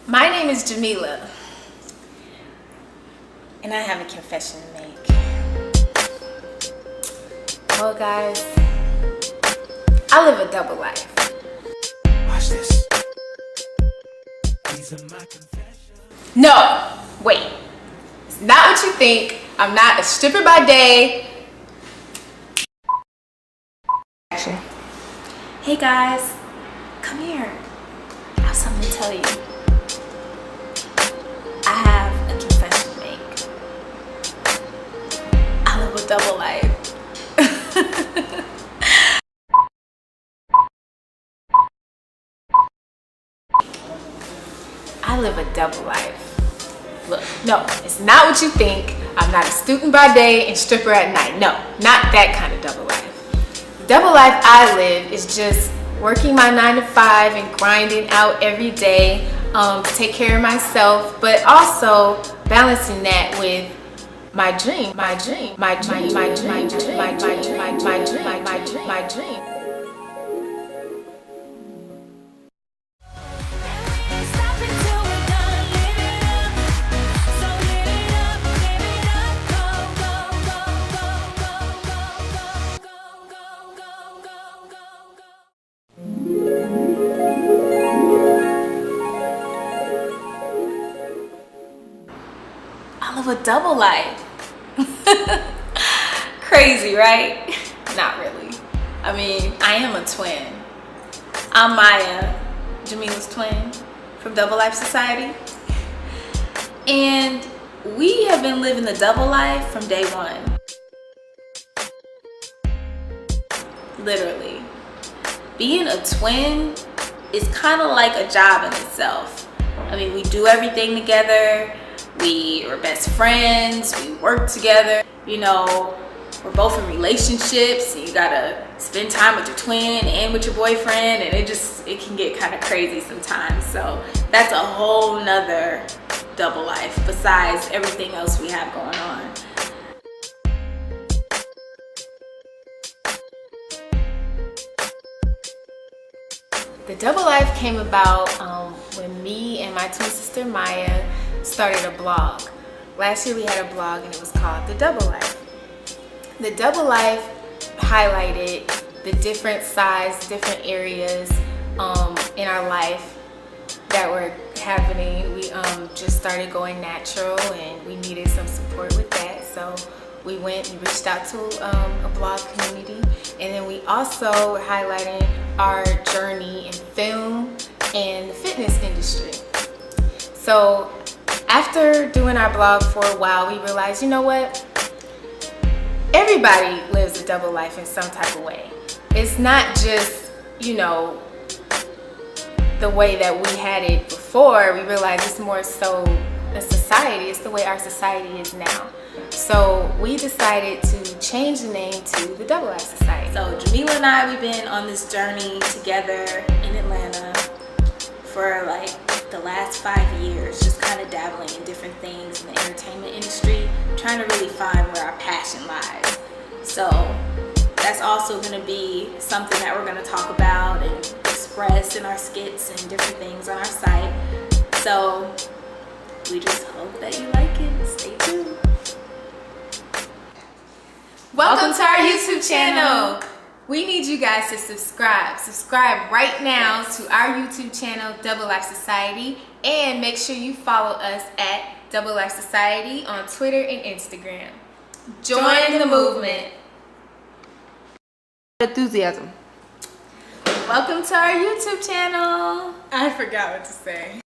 My name is Jamila, and I have a confession to make. Well, guys, I live a double life. Watch this. These are my confessions. No, wait. It's not what you think. I'm not a stripper by day. Action. Hey guys, come here. I have something to tell you. I have a confession to make. I live a double life. I live a double life. Look, no, it's not what you think. I'm not a student by day and stripper at night. No, not that kind of double life. The double life I live is just working my 9 to 5 and grinding out every day to take care of myself, but also balancing that with my dream. I live a double life. Crazy, right? Not really. I mean, I am a twin. I'm Maya, Jamila's twin from Double Life Society. And we have been living the double life from day one. Literally. Being a twin is kind of like a job in itself. I mean, we do everything together. We are best friends, we work together, you know, we're both in relationships, and you gotta spend time with your twin and with your boyfriend, and it can get kind of crazy sometimes. So that's a whole nother double life besides everything else we have going on. The double life came about when me and my twin sister Maya started a blog. Last year we had a blog and it was called The Double Life. The Double Life highlighted the different sides, different areas in our life that were happening. We just started going natural and we needed some support with that. So we went and reached out to a blog community, and then we also were highlighting our journey in film and the fitness industry. So after doing our blog for a while, we realized, you know what? Everybody lives a double life in some type of way. It's not just, you know, the way that we had it before. We realized it's more so a society. It's the way our society is now. So we decided to change the name to the Double Life Society. So Jamila and I, we've been on this journey together in Atlanta for like the last 5 years, just kind of dabbling in different things in the entertainment industry, trying to really find where our passion lies. So that's also going to be something that we're going to talk about and express in our skits and different things on our site. So we just hope that you like it. Stay tuned. Welcome to our YouTube channel. We need you guys to subscribe. Subscribe right now to our YouTube channel, Double Life Society, and make sure you follow us at Double Life Society on Twitter and Instagram. Join the movement. Enthusiasm. Welcome to our YouTube channel. I forgot what to say.